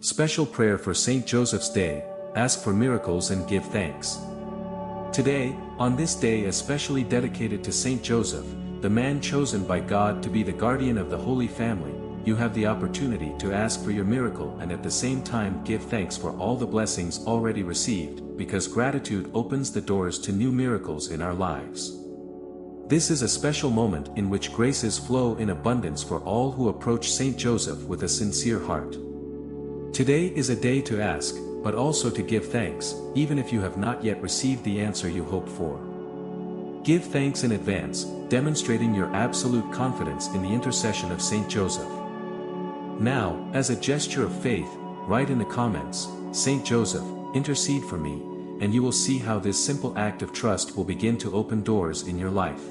Special prayer for Saint Joseph's Day. Ask for miracles and give thanks. Today, on this day especially dedicated to Saint Joseph, the man chosen by God to be the guardian of the Holy Family, you have the opportunity to ask for your miracle and at the same time give thanks for all the blessings already received, because gratitude opens the doors to new miracles in our lives. This is a special moment in which graces flow in abundance for all who approach Saint Joseph with a sincere heart. Today is a day to ask, but also to give thanks, even if you have not yet received the answer you hope for. Give thanks in advance, demonstrating your absolute confidence in the intercession of Saint Joseph. Now, as a gesture of faith, write in the comments, "Saint Joseph, intercede for me," and you will see how this simple act of trust will begin to open doors in your life.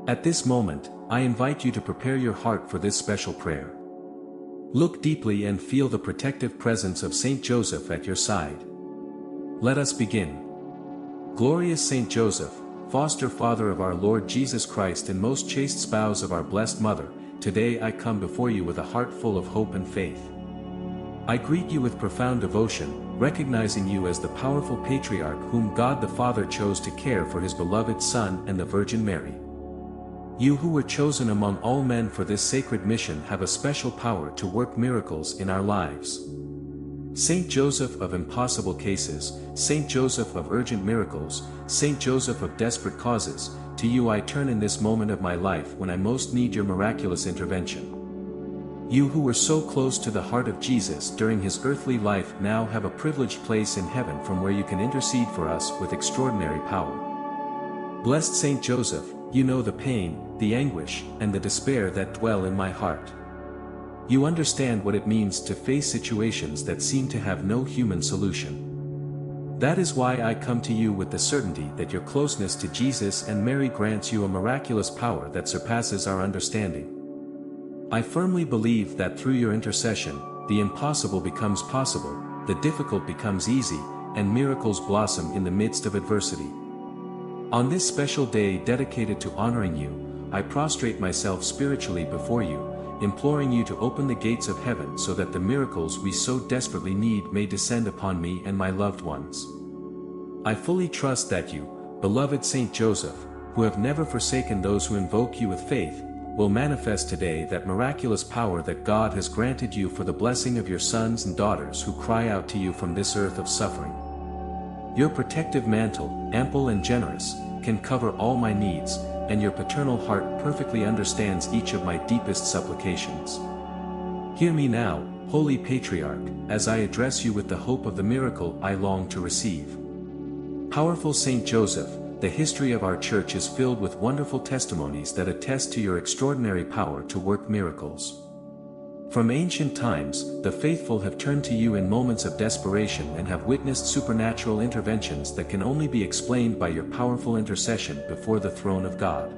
At this moment, I invite you to prepare your heart for this special prayer. Look deeply and feel the protective presence of Saint Joseph at your side. Let us begin. Glorious Saint Joseph, foster father of our Lord Jesus Christ and most chaste spouse of our Blessed Mother, today I come before you with a heart full of hope and faith. I greet you with profound devotion, recognizing you as the powerful patriarch whom God the Father chose to care for his beloved Son and the Virgin Mary. You who were chosen among all men for this sacred mission have a special power to work miracles in our lives. Saint Joseph of impossible cases, Saint Joseph of urgent miracles, Saint Joseph of desperate causes, to you I turn in this moment of my life when I most need your miraculous intervention. You who were so close to the heart of Jesus during his earthly life now have a privileged place in heaven from where you can intercede for us with extraordinary power. Blessed Saint Joseph, you know the pain, the anguish, and the despair that dwell in my heart. You understand what it means to face situations that seem to have no human solution. That is why I come to you with the certainty that your closeness to Jesus and Mary grants you a miraculous power that surpasses our understanding. I firmly believe that through your intercession, the impossible becomes possible, the difficult becomes easy, and miracles blossom in the midst of adversity. On this special day dedicated to honoring you, I prostrate myself spiritually before you, imploring you to open the gates of heaven so that the miracles we so desperately need may descend upon me and my loved ones. I fully trust that you, beloved Saint Joseph, who have never forsaken those who invoke you with faith, will manifest today that miraculous power that God has granted you for the blessing of your sons and daughters who cry out to you from this earth of suffering. Your protective mantle, ample and generous, can cover all my needs, and your paternal heart perfectly understands each of my deepest supplications. Hear me now, Holy Patriarch, as I address you with the hope of the miracle I long to receive. Powerful Saint Joseph, the history of our Church is filled with wonderful testimonies that attest to your extraordinary power to work miracles. From ancient times, the faithful have turned to you in moments of desperation and have witnessed supernatural interventions that can only be explained by your powerful intercession before the throne of God.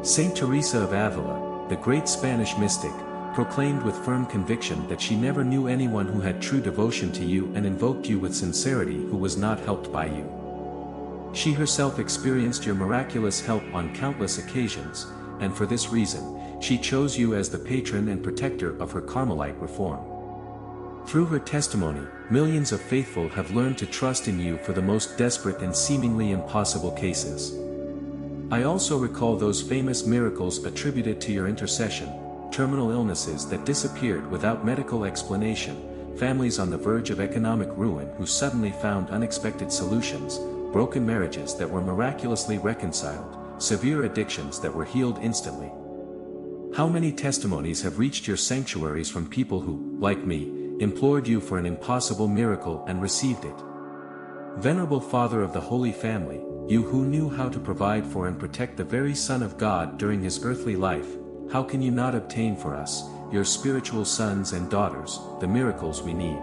Saint Teresa of Avila, the great Spanish mystic, proclaimed with firm conviction that she never knew anyone who had true devotion to you and invoked you with sincerity who was not helped by you. She herself experienced your miraculous help on countless occasions, and for this reason, she chose you as the patron and protector of her Carmelite reform. Through her testimony, millions of faithful have learned to trust in you for the most desperate and seemingly impossible cases. I also recall those famous miracles attributed to your intercession, terminal illnesses that disappeared without medical explanation, families on the verge of economic ruin who suddenly found unexpected solutions, broken marriages that were miraculously reconciled, severe addictions that were healed instantly. How many testimonies have reached your sanctuaries from people who, like me, implored you for an impossible miracle and received it? Venerable Father of the Holy Family, you who knew how to provide for and protect the very Son of God during his earthly life, how can you not obtain for us, your spiritual sons and daughters, the miracles we need?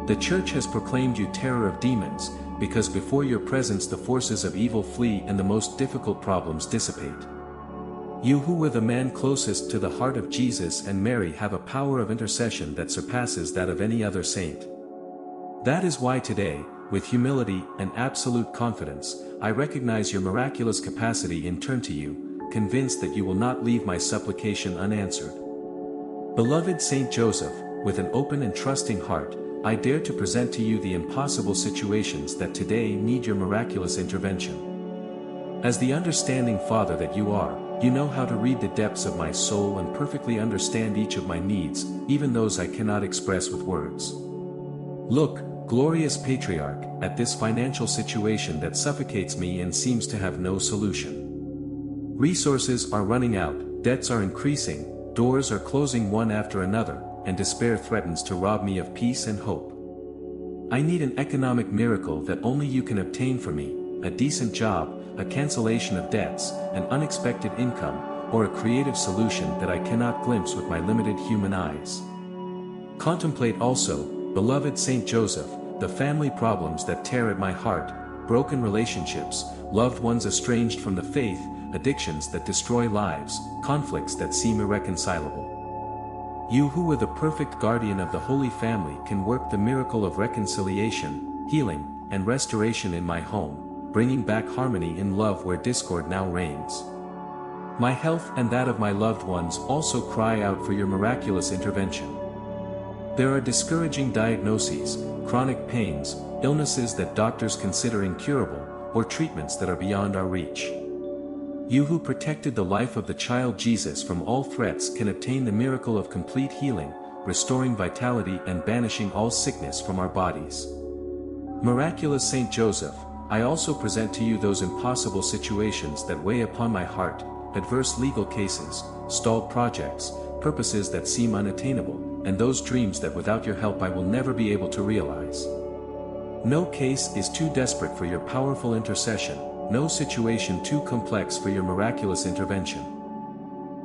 The Church has proclaimed you terror of demons, because before your presence the forces of evil flee and the most difficult problems dissipate. You who were the man closest to the heart of Jesus and Mary have a power of intercession that surpasses that of any other saint. That is why today, with humility and absolute confidence, I recognize your miraculous capacity and turn to you, convinced that you will not leave my supplication unanswered. Beloved Saint Joseph, with an open and trusting heart, I dare to present to you the impossible situations that today need your miraculous intervention. As the understanding Father that you are, you know how to read the depths of my soul and perfectly understand each of my needs, even those I cannot express with words. Look, glorious Patriarch, at this financial situation that suffocates me and seems to have no solution. Resources are running out, debts are increasing, doors are closing one after another, and despair threatens to rob me of peace and hope. I need an economic miracle that only you can obtain for me, a decent job, a cancellation of debts, an unexpected income, or a creative solution that I cannot glimpse with my limited human eyes. Contemplate also, beloved Saint Joseph, the family problems that tear at my heart, broken relationships, loved ones estranged from the faith, addictions that destroy lives, conflicts that seem irreconcilable. You who were the perfect guardian of the Holy Family can work the miracle of reconciliation, healing, and restoration in my home, bringing back harmony in love where discord now reigns. My health and that of my loved ones also cry out for your miraculous intervention. There are discouraging diagnoses, chronic pains, illnesses that doctors consider incurable, or treatments that are beyond our reach. You who protected the life of the child Jesus from all threats can obtain the miracle of complete healing, restoring vitality and banishing all sickness from our bodies. Miraculous Saint Joseph, I also present to you those impossible situations that weigh upon my heart, adverse legal cases, stalled projects, purposes that seem unattainable, and those dreams that without your help I will never be able to realize. No case is too desperate for your powerful intercession, no situation too complex for your miraculous intervention.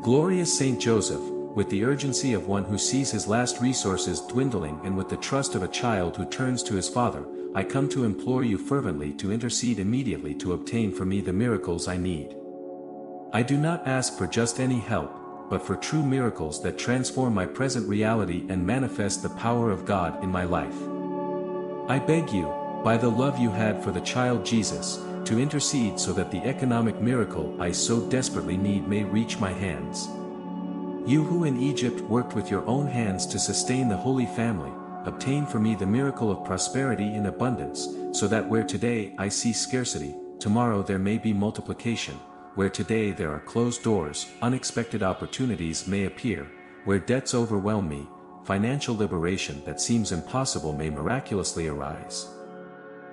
Glorious Saint Joseph, with the urgency of one who sees his last resources dwindling and with the trust of a child who turns to his father, I come to implore you fervently to intercede immediately to obtain for me the miracles I need. I do not ask for just any help, but for true miracles that transform my present reality and manifest the power of God in my life. I beg you, by the love you had for the child Jesus, to intercede so that the economic miracle I so desperately need may reach my hands. You who in Egypt worked with your own hands to sustain the Holy Family, obtain for me the miracle of prosperity in abundance, so that where today I see scarcity, tomorrow there may be multiplication. Where today there are closed doors, unexpected opportunities may appear. Where debts overwhelm me, financial liberation that seems impossible may miraculously arise.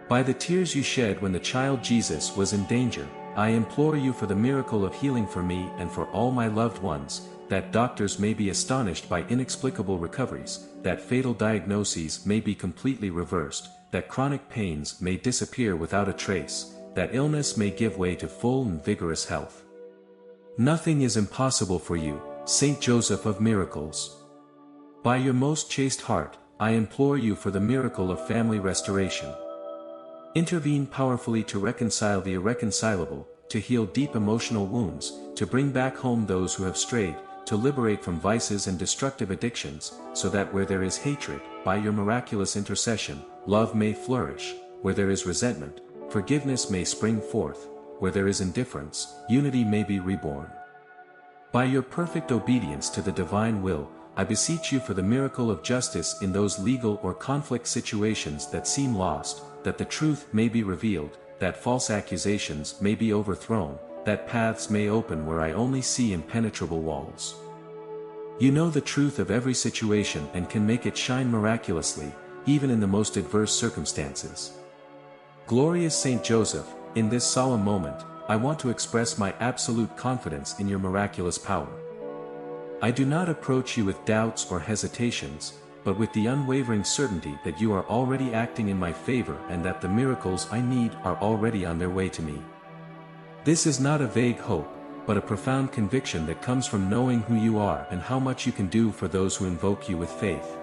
By the tears you shed when the child Jesus was in danger, I implore you for the miracle of healing for me and for all my loved ones, that doctors may be astonished by inexplicable recoveries, that fatal diagnoses may be completely reversed, that chronic pains may disappear without a trace, that illness may give way to full and vigorous health. Nothing is impossible for you, Saint Joseph of Miracles. By your most chaste heart, I implore you for the miracle of family restoration. Intervene powerfully to reconcile the irreconcilable, to heal deep emotional wounds, to bring back home those who have strayed, to liberate from vices and destructive addictions, so that where there is hatred, by your miraculous intercession, love may flourish, where there is resentment, forgiveness may spring forth, where there is indifference, unity may be reborn. By your perfect obedience to the divine will, I beseech you for the miracle of justice in those legal or conflict situations that seem lost, that the truth may be revealed, that false accusations may be overthrown, that paths may open where I only see impenetrable walls. You know the truth of every situation and can make it shine miraculously, even in the most adverse circumstances. Glorious Saint Joseph, in this solemn moment, I want to express my absolute confidence in your miraculous power. I do not approach you with doubts or hesitations, but with the unwavering certainty that you are already acting in my favor and that the miracles I need are already on their way to me. This is not a vague hope, but a profound conviction that comes from knowing who you are and how much you can do for those who invoke you with faith.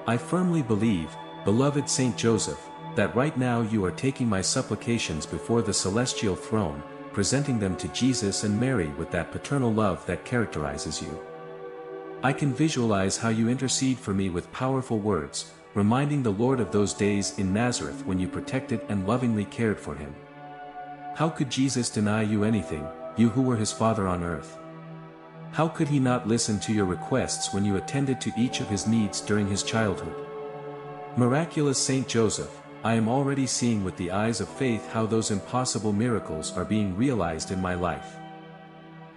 I firmly believe, beloved Saint Joseph, that right now you are taking my supplications before the celestial throne, presenting them to Jesus and Mary with that paternal love that characterizes you. I can visualize how you intercede for me with powerful words, reminding the Lord of those days in Nazareth when you protected and lovingly cared for him. How could Jesus deny you anything, you who were his Father on earth? How could he not listen to your requests when you attended to each of his needs during his childhood? Miraculous Saint Joseph, I am already seeing with the eyes of faith how those impossible miracles are being realized in my life.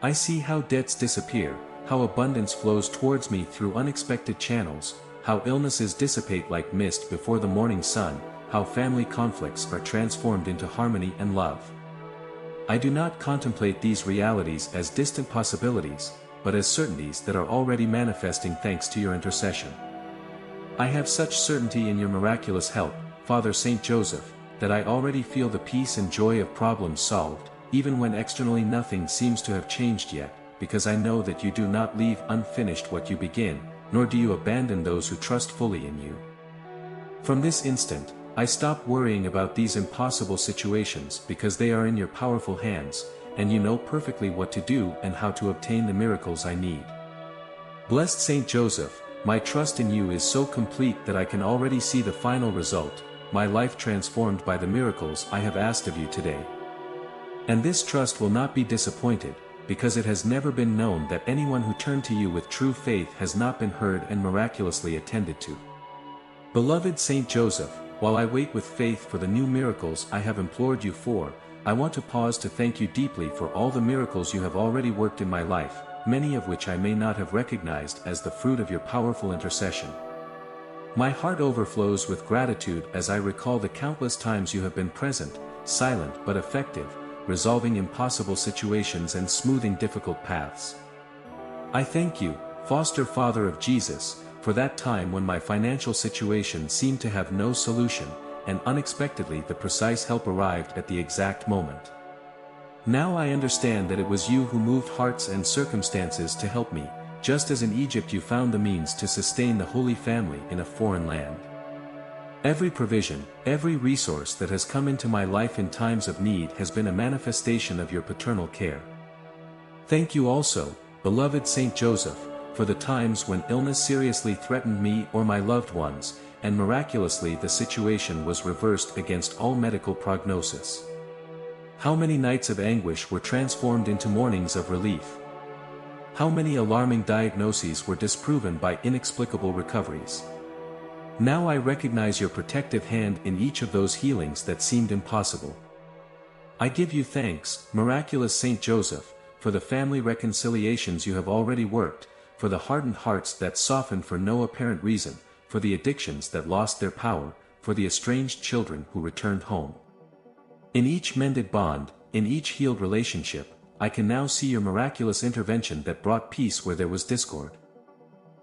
I see how debts disappear, how abundance flows towards me through unexpected channels, how illnesses dissipate like mist before the morning sun, how family conflicts are transformed into harmony and love. I do not contemplate these realities as distant possibilities, but as certainties that are already manifesting thanks to your intercession. I have such certainty in your miraculous help, Father Saint Joseph, that I already feel the peace and joy of problems solved, even when externally nothing seems to have changed yet, because I know that you do not leave unfinished what you begin, nor do you abandon those who trust fully in you. From this instant, I stop worrying about these impossible situations because they are in your powerful hands, and you know perfectly what to do and how to obtain the miracles I need. Blessed Saint Joseph, my trust in you is so complete that I can already see the final result, my life transformed by the miracles I have asked of you today. And this trust will not be disappointed, because it has never been known that anyone who turned to you with true faith has not been heard and miraculously attended to. Beloved Saint Joseph, while I wait with faith for the new miracles I have implored you for, I want to pause to thank you deeply for all the miracles you have already worked in my life, many of which I may not have recognized as the fruit of your powerful intercession. My heart overflows with gratitude as I recall the countless times you have been present, silent but effective, resolving impossible situations and smoothing difficult paths. I thank you, foster father of Jesus, for that time when my financial situation seemed to have no solution, and unexpectedly the precise help arrived at the exact moment. Now I understand that it was you who moved hearts and circumstances to help me, just as in Egypt you found the means to sustain the Holy Family in a foreign land. Every provision, every resource that has come into my life in times of need has been a manifestation of your paternal care. Thank you also, beloved Saint Joseph, for the times when illness seriously threatened me or my loved ones, and miraculously the situation was reversed against all medical prognosis. How many nights of anguish were transformed into mornings of relief? How many alarming diagnoses were disproven by inexplicable recoveries? Now I recognize your protective hand in each of those healings that seemed impossible. I give you thanks, miraculous Saint Joseph, for the family reconciliations you have already worked, for the hardened hearts that softened for no apparent reason, for the addictions that lost their power, for the estranged children who returned home. In each mended bond, in each healed relationship, I can now see your miraculous intervention that brought peace where there was discord.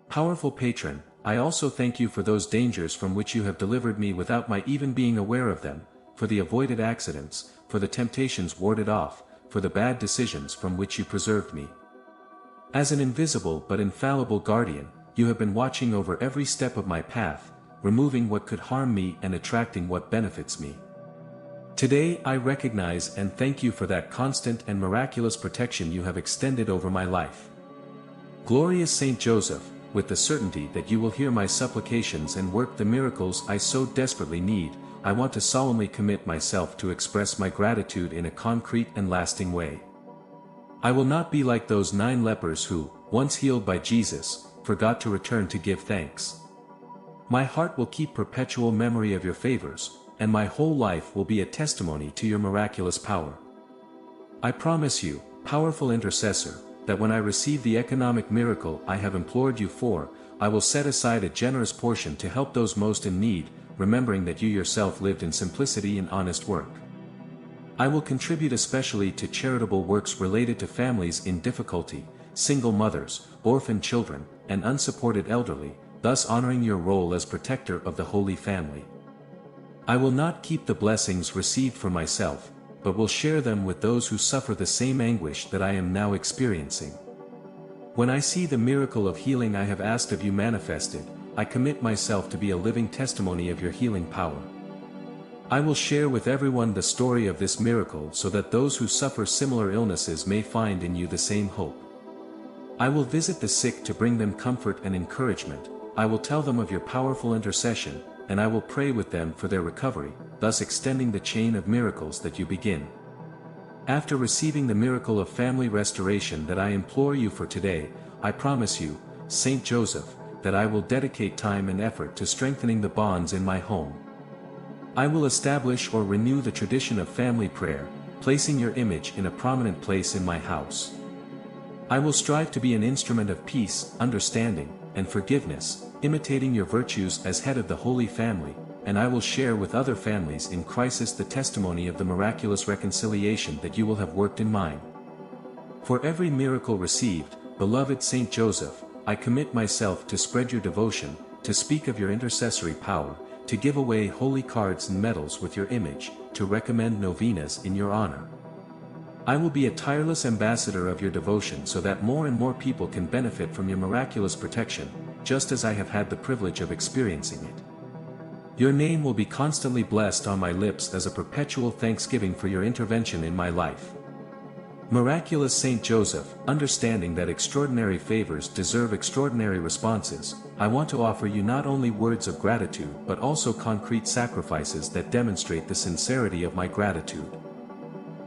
Powerful patron, I also thank you for those dangers from which you have delivered me without my even being aware of them, for the avoided accidents, for the temptations warded off, for the bad decisions from which you preserved me. As an invisible but infallible guardian, you have been watching over every step of my path, removing what could harm me and attracting what benefits me. Today I recognize and thank you for that constant and miraculous protection you have extended over my life. Glorious Saint Joseph, with the certainty that you will hear my supplications and work the miracles I so desperately need, I want to solemnly commit myself to express my gratitude in a concrete and lasting way. I will not be like those 9 lepers who, once healed by Jesus, forgot to return to give thanks. My heart will keep perpetual memory of your favors, and my whole life will be a testimony to your miraculous power. I promise you, powerful intercessor, that when I receive the economic miracle I have implored you for, I will set aside a generous portion to help those most in need, remembering that you yourself lived in simplicity and honest work. I will contribute especially to charitable works related to families in difficulty, single mothers, orphan children, and unsupported elderly, thus honoring your role as protector of the Holy Family. I will not keep the blessings received for myself, but will share them with those who suffer the same anguish that I am now experiencing. When I see the miracle of healing I have asked of you manifested, I commit myself to be a living testimony of your healing power. I will share with everyone the story of this miracle so that those who suffer similar illnesses may find in you the same hope. I will visit the sick to bring them comfort and encouragement, I will tell them of your powerful intercession, and I will pray with them for their recovery, thus extending the chain of miracles that you begin. After receiving the miracle of family restoration that I implore you for today, I promise you, Saint Joseph, that I will dedicate time and effort to strengthening the bonds in my home. I will establish or renew the tradition of family prayer, placing your image in a prominent place in my house. I will strive to be an instrument of peace, understanding, and forgiveness, imitating your virtues as head of the Holy Family, and I will share with other families in crisis the testimony of the miraculous reconciliation that you will have worked in mine. For every miracle received, beloved Saint Joseph, I commit myself to spread your devotion, to speak of your intercessory power, to give away holy cards and medals with your image, to recommend novenas in your honor. I will be a tireless ambassador of your devotion so that more and more people can benefit from your miraculous protection, just as I have had the privilege of experiencing it. Your name will be constantly blessed on my lips as a perpetual thanksgiving for your intervention in my life. Miraculous Saint Joseph, understanding that extraordinary favors deserve extraordinary responses, I want to offer you not only words of gratitude but also concrete sacrifices that demonstrate the sincerity of my gratitude.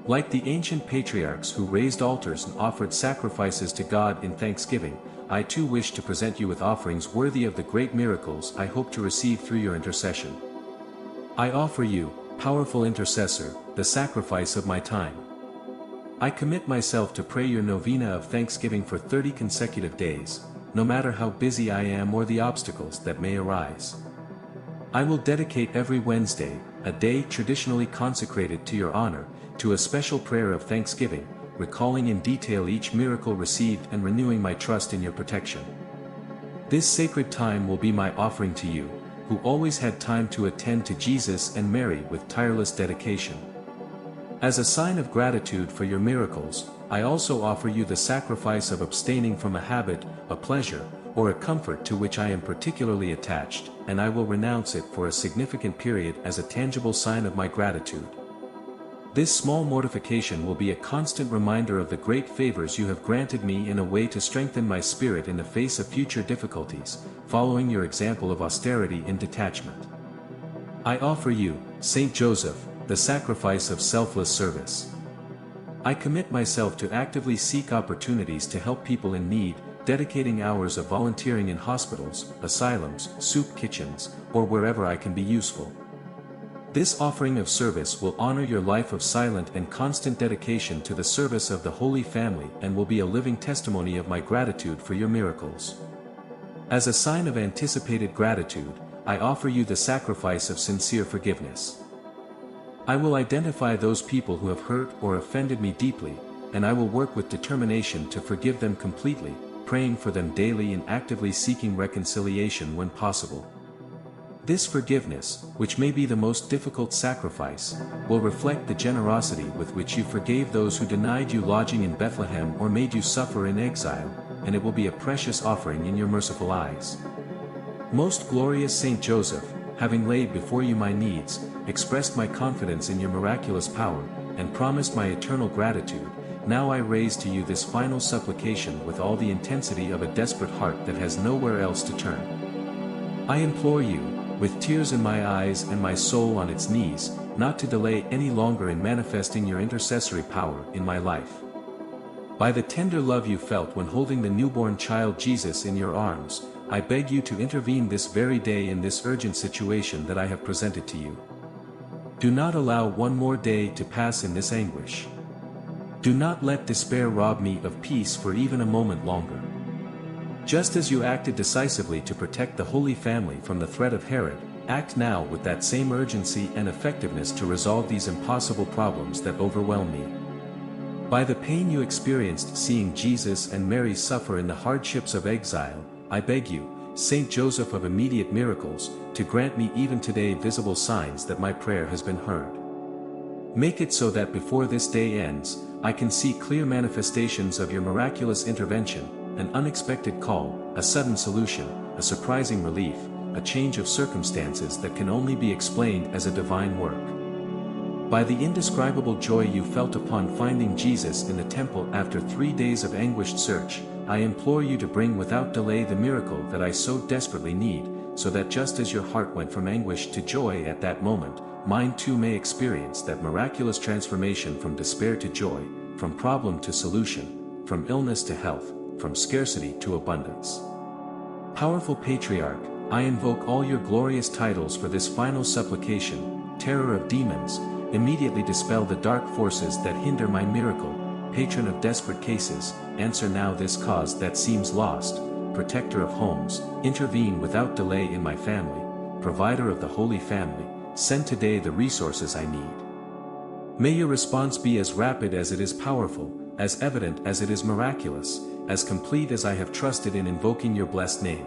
Like the ancient patriarchs who raised altars and offered sacrifices to God in thanksgiving, I too wish to present you with offerings worthy of the great miracles I hope to receive through your intercession. I offer you, powerful intercessor, the sacrifice of my time. I commit myself to pray your novena of thanksgiving for 30 consecutive days, no matter how busy I am or the obstacles that may arise. I will dedicate every Wednesday, a day traditionally consecrated to your honor, to a special prayer of thanksgiving, recalling in detail each miracle received and renewing my trust in your protection. This sacred time will be my offering to you, who always had time to attend to Jesus and Mary with tireless dedication. As a sign of gratitude for your miracles, I also offer you the sacrifice of abstaining from a habit, a pleasure, or a comfort to which I am particularly attached, and I will renounce it for a significant period as a tangible sign of my gratitude. This small mortification will be a constant reminder of the great favors you have granted me in a way to strengthen my spirit in the face of future difficulties, following your example of austerity and detachment. I offer you, Saint Joseph, the sacrifice of selfless service. I commit myself to actively seek opportunities to help people in need, dedicating hours of volunteering in hospitals, asylums, soup kitchens, or wherever I can be useful. This offering of service will honor your life of silent and constant dedication to the service of the Holy Family and will be a living testimony of my gratitude for your miracles. As a sign of anticipated gratitude, I offer you the sacrifice of sincere forgiveness. I will identify those people who have hurt or offended me deeply, and I will work with determination to forgive them completely, praying for them daily and actively seeking reconciliation when possible. This forgiveness, which may be the most difficult sacrifice, will reflect the generosity with which you forgave those who denied you lodging in Bethlehem or made you suffer in exile, and it will be a precious offering in your merciful eyes. Most glorious Saint Joseph, having laid before you my needs, expressed my confidence in your miraculous power, and promised my eternal gratitude, now I raise to you this final supplication with all the intensity of a desperate heart that has nowhere else to turn. I implore you, with tears in my eyes and my soul on its knees, not to delay any longer in manifesting your intercessory power in my life. By the tender love you felt when holding the newborn child Jesus in your arms, I beg you to intervene this very day in this urgent situation that I have presented to you. Do not allow one more day to pass in this anguish. Do not let despair rob me of peace for even a moment longer. Just as you acted decisively to protect the Holy Family from the threat of Herod, act now with that same urgency and effectiveness to resolve these impossible problems that overwhelm me. By the pain you experienced seeing Jesus and Mary suffer in the hardships of exile, I beg you, Saint Joseph of immediate miracles, to grant me even today visible signs that my prayer has been heard. Make it so that before this day ends, I can see clear manifestations of your miraculous intervention, an unexpected call, a sudden solution, a surprising relief, a change of circumstances that can only be explained as a divine work. By the indescribable joy you felt upon finding Jesus in the temple after 3 days of anguished search, I implore you to bring without delay the miracle that I so desperately need, so that just as your heart went from anguish to joy at that moment, mine too may experience that miraculous transformation from despair to joy, from problem to solution, from illness to health, from scarcity to abundance. Powerful Patriarch, I invoke all your glorious titles for this final supplication. Terror of demons, immediately dispel the dark forces that hinder my miracle. Patron of desperate cases, answer now this cause that seems lost. Protector of homes, intervene without delay in my family. Provider of the Holy Family, send today the resources I need. May your response be as rapid as it is powerful, as evident as it is miraculous, as complete as I have trusted in invoking your blessed name.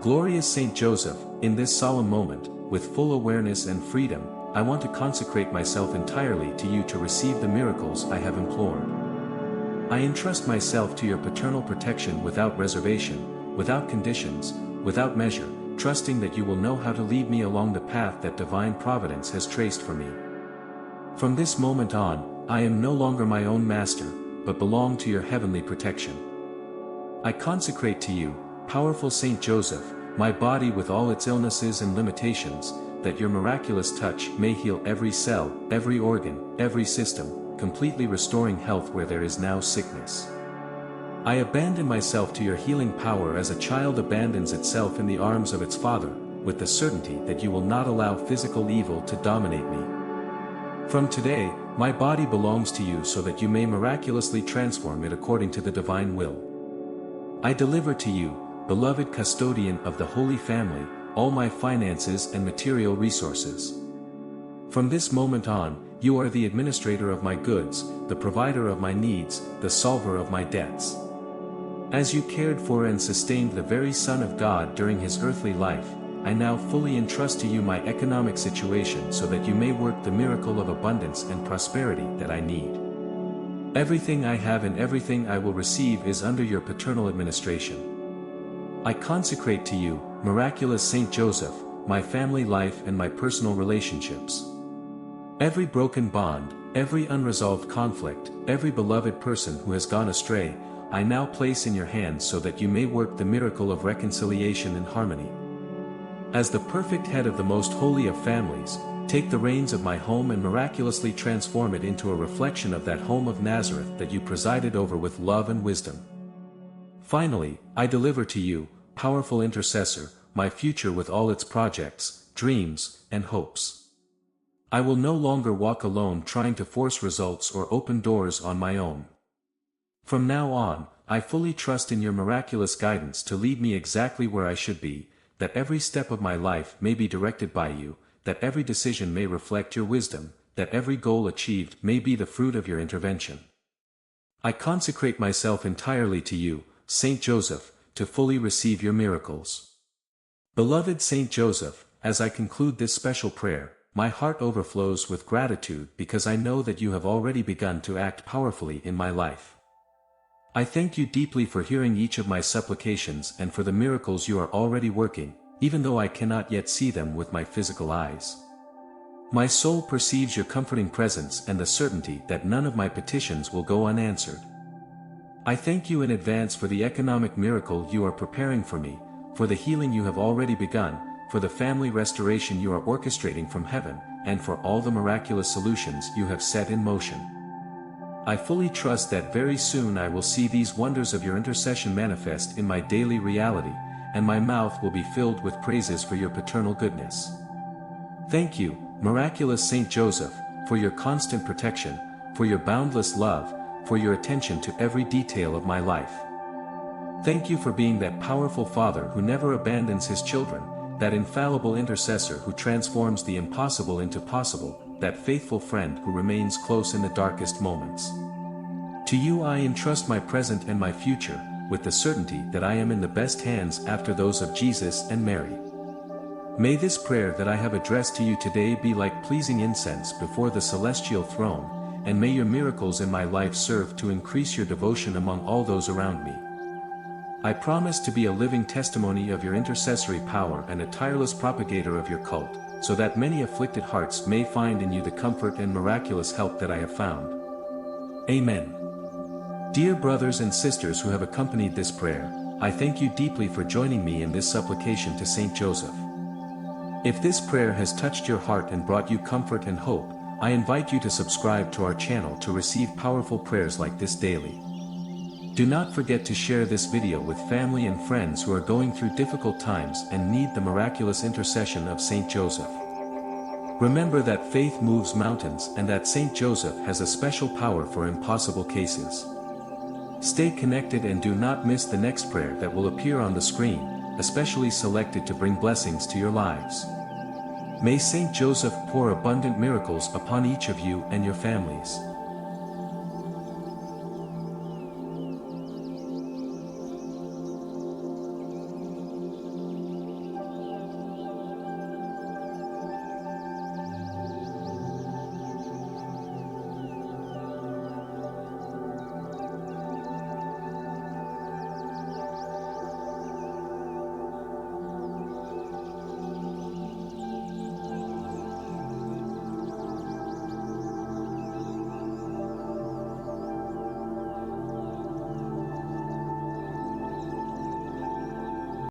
Glorious Saint Joseph, in this solemn moment, with full awareness and freedom, I want to consecrate myself entirely to you to receive the miracles I have implored. I entrust myself to your paternal protection without reservation, without conditions, without measure, trusting that you will know how to lead me along the path that divine providence has traced for me. From this moment on, I am no longer my own master, but belong to your heavenly protection. I consecrate to you, powerful Saint Joseph, my body with all its illnesses and limitations, that your miraculous touch may heal every cell, every organ, every system, completely restoring health where there is now sickness. I abandon myself to your healing power as a child abandons itself in the arms of its father, with the certainty that you will not allow physical evil to dominate me. From today, my body belongs to you so that you may miraculously transform it according to the divine will. I deliver to you, beloved custodian of the Holy Family, all my finances and material resources. From this moment on, you are the administrator of my goods, the provider of my needs, the solver of my debts. As you cared for and sustained the very Son of God during his earthly life, I now fully entrust to you my economic situation so that you may work the miracle of abundance and prosperity that I need. Everything I have and everything I will receive is under your paternal administration. I consecrate to you, miraculous Saint Joseph, my family life and my personal relationships. Every broken bond, every unresolved conflict, every beloved person who has gone astray, I now place in your hands so that you may work the miracle of reconciliation and harmony. As the perfect head of the most holy of families, take the reins of my home and miraculously transform it into a reflection of that home of Nazareth that you presided over with love and wisdom. Finally, I deliver to you, powerful intercessor, my future with all its projects, dreams, and hopes. I will no longer walk alone trying to force results or open doors on my own. From now on, I fully trust in your miraculous guidance to lead me exactly where I should be, that every step of my life may be directed by you, that every decision may reflect your wisdom, that every goal achieved may be the fruit of your intervention. I consecrate myself entirely to you, Saint Joseph, to fully receive your miracles. Beloved Saint Joseph, as I conclude this special prayer, my heart overflows with gratitude because I know that you have already begun to act powerfully in my life. I thank you deeply for hearing each of my supplications and for the miracles you are already working, even though I cannot yet see them with my physical eyes. My soul perceives your comforting presence and the certainty that none of my petitions will go unanswered. I thank you in advance for the economic miracle you are preparing for me, for the healing you have already begun, for the family restoration you are orchestrating from heaven, and for all the miraculous solutions you have set in motion. I fully trust that very soon I will see these wonders of your intercession manifest in my daily reality, and my mouth will be filled with praises for your paternal goodness. Thank you, miraculous Saint Joseph, for your constant protection, for your boundless love, for your attention to every detail of my life. Thank you for being that powerful Father who never abandons his children, that infallible intercessor who transforms the impossible into possible, that faithful friend who remains close in the darkest moments. To you I entrust my present and my future, with the certainty that I am in the best hands after those of Jesus and Mary. May this prayer that I have addressed to you today be like pleasing incense before the celestial throne, and may your miracles in my life serve to increase your devotion among all those around me. I promise to be a living testimony of your intercessory power and a tireless propagator of your cult, so that many afflicted hearts may find in you the comfort and miraculous help that I have found. Amen. Dear brothers and sisters who have accompanied this prayer, I thank you deeply for joining me in this supplication to Saint Joseph. If this prayer has touched your heart and brought you comfort and hope, I invite you to subscribe to our channel to receive powerful prayers like this daily. Do not forget to share this video with family and friends who are going through difficult times and need the miraculous intercession of Saint Joseph. Remember that faith moves mountains and that Saint Joseph has a special power for impossible cases. Stay connected and do not miss the next prayer that will appear on the screen, especially selected to bring blessings to your lives. May Saint Joseph pour abundant miracles upon each of you and your families.